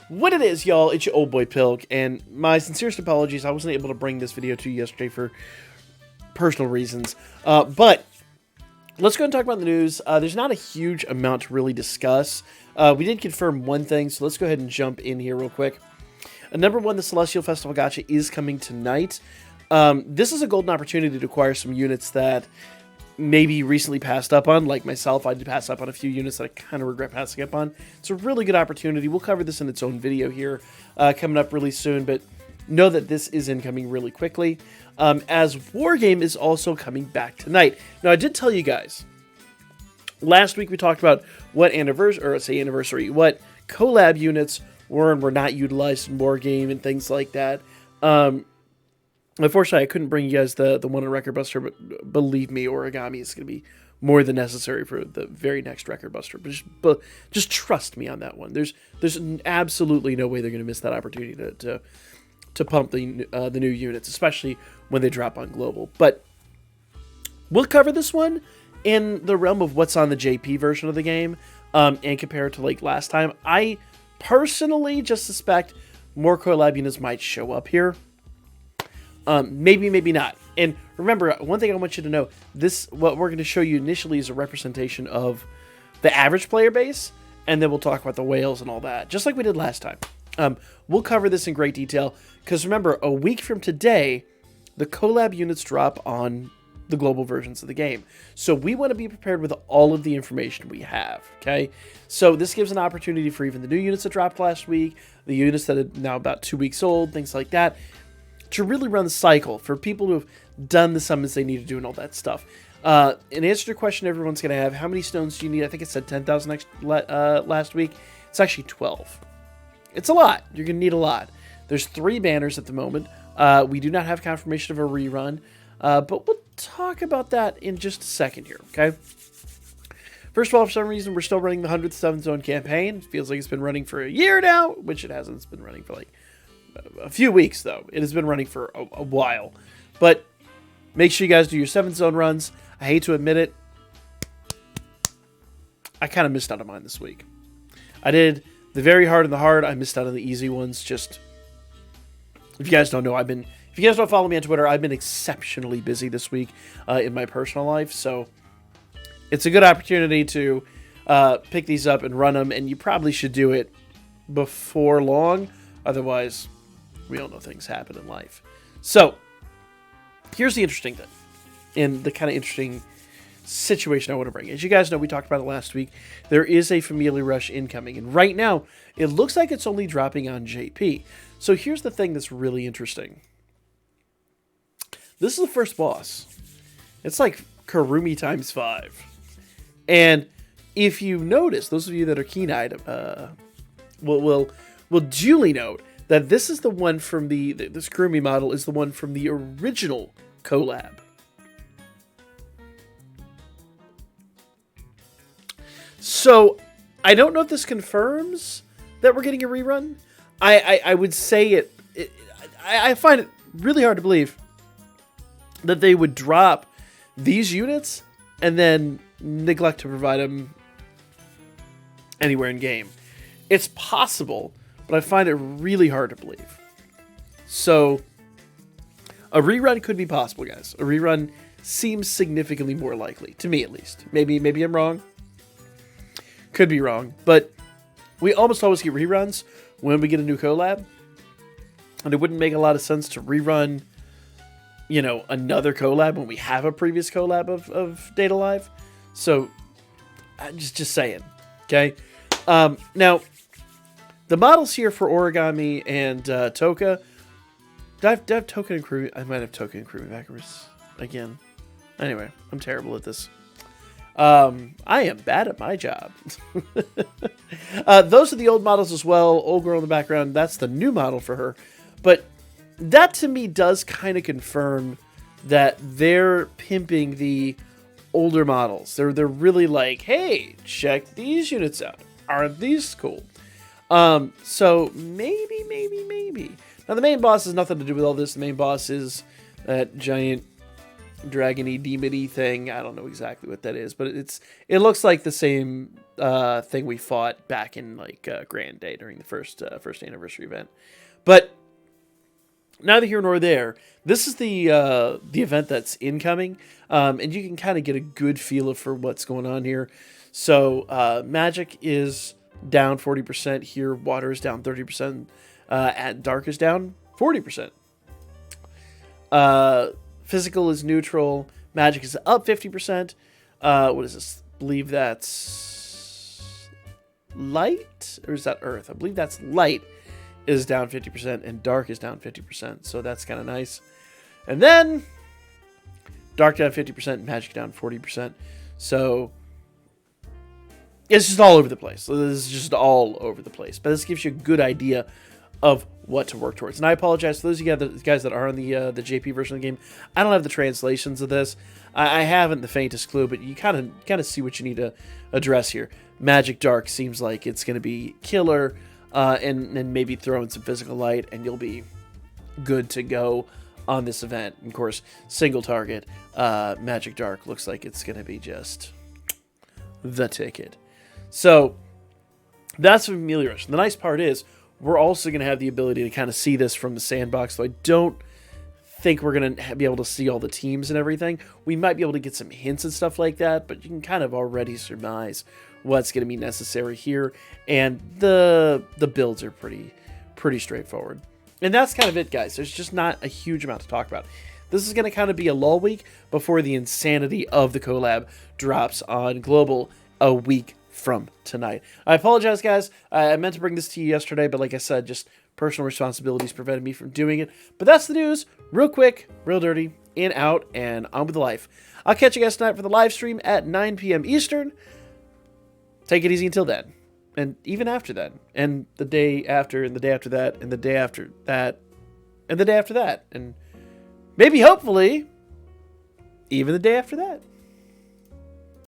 What it is, y'all, it's your old boy Pilk, and my sincerest apologies, I wasn't able to bring this video to you yesterday for personal reasons, but let's go and talk about the news. There's not a huge amount to really discuss. We did confirm one thing, so let's go ahead and jump in here real quick. Number one, the Celestial Festival Gacha is coming tonight. This is a golden opportunity to acquire some units that maybe recently passed up on. Like myself, I did pass up on a few units that I kind of regret passing up on. It's a really good opportunity. We'll cover this in its own video here coming up really soon, but know that this is incoming really quickly. As Wargame is also coming back tonight. Now, I did tell you guys, last week we talked about what what collab units were and were not utilized in Wargame and things like that. Unfortunately, I couldn't bring you guys the one on Record Buster, but believe me, Origami is going to be more than necessary for the very next Record Buster. But just trust me on that one. There's absolutely no way they're going to miss that opportunity to pump the new units, especially when they drop on Global. But we'll cover this one in the realm of what's on the JP version of the game, and compare it to like last time. I personally just suspect more collab units might show up here. Maybe, maybe not. And remember, one thing I want you to know, what we're going to show you initially is a representation of the average player base, and then we'll talk about the whales and all that, just like we did last time. We'll cover this in great detail, because remember, a week from today, the collab units drop on the global versions of the game. So we want to be prepared with all of the information we have, okay? So this gives an opportunity for even the new units that dropped last week, the units that are now about 2 weeks old, things like that, to really run the cycle for people who have done the summons they need to do and all that stuff. In answer to your question everyone's going to have, how many stones do you need? I think it said 10,000 last week. It's actually 12. It's a lot. You're going to need a lot. There's 3 banners at the moment. We do not have confirmation of a rerun, but we'll talk about that in just a second here, okay? First of all, for some reason, we're still running the 100th 7 Zone campaign. It feels like it's been running for a year now, which it hasn't. It's been running for like a few weeks, though. It has been running for a while. But make sure you guys do your 7th Zone runs. I hate to admit it, I kind of missed out on mine this week. I did the very hard and the hard. I missed out on the easy ones. Just, if you guys don't know, if you guys don't follow me on Twitter, I've been exceptionally busy this week in my personal life. So it's a good opportunity to pick these up and run them. And you probably should do it before long. Otherwise, we all know things happen in life. So, here's the interesting thing, and the kind of interesting situation I want to bring. As you guys know, we talked about it last week. There is a Familiar Rush incoming, and right now, it looks like it's only dropping on JP. So, here's the thing that's really interesting. This is the first boss. It's like Karumi times 5. And if you notice, those of you that are keen-eyed will duly note that this is the one from this Kurumi model is the one from the original collab. So, I don't know if this confirms that we're getting a rerun. I would say I find it really hard to believe that they would drop these units and then neglect to provide them anywhere in game. It's possible, but I find it really hard to believe. So, a rerun could be possible, guys. A rerun seems significantly more likely, to me at least. Maybe I'm wrong. Could be wrong, but we almost always get reruns when we get a new collab. And it wouldn't make a lot of sense to rerun, another collab when we have a previous collab of Data Live. So, just saying, okay? Now, the models here for Origami and Toka. Do I have Toka and Kurumi? I might have Toka and Kurumi backwards again. Anyway, I'm terrible at this. I am bad at my job. Those are the old models as well. Old girl in the background. That's the new model for her. But that to me does kind of confirm that they're pimping the older models. They're really like, hey, check these units out. Aren't these cool? So maybe. Now the main boss has nothing to do with all this. The main boss is that giant dragony demony thing. I don't know exactly what that is, but it looks like the same thing we fought back in like Grand Day during the first anniversary event. But neither here nor there. This is the event that's incoming, and you can kind of get a good feel for what's going on here. So magic is down 40% here. Water is down 30%. And dark is down 40%. Physical is neutral. Magic is up 50%. What is this? I believe that's light? Or is that earth? I believe that's light is down 50% and dark is down 50%. So that's kind of nice. And then dark down 50%, magic down 40%. So it's just all over the place. This is just all over the place. But this gives you a good idea of what to work towards. And I apologize to those of you guys that are on the JP version of the game. I don't have the translations of this. I haven't the faintest clue, but you kind of see what you need to address here. Magic Dark seems like it's going to be killer, and maybe throw in some physical light, and you'll be good to go on this event. And of course, single target Magic Dark looks like it's going to be just the ticket. So that's Amelioration. The nice part is we're also going to have the ability to kind of see this from the sandbox, so I don't think we're going to be able to see all the teams and everything. We might be able to get some hints and stuff like that, but you can kind of already surmise what's going to be necessary here, and the builds are pretty straightforward. And that's kind of it, guys. There's just not a huge amount to talk about. This is going to kind of be a lull week before the insanity of the collab drops on Global a week from tonight. I apologize, guys. I meant to bring this to you yesterday, but like I said, just personal responsibilities prevented me from doing it. But that's the news. Real quick, real dirty, in, out, and on with life. I'll catch you guys tonight for the live stream at 9 p.m. Eastern. Take it easy until then. And even after that. And the day after, and the day after that, and the day after that, and the day after that. And maybe, hopefully, even the day after that.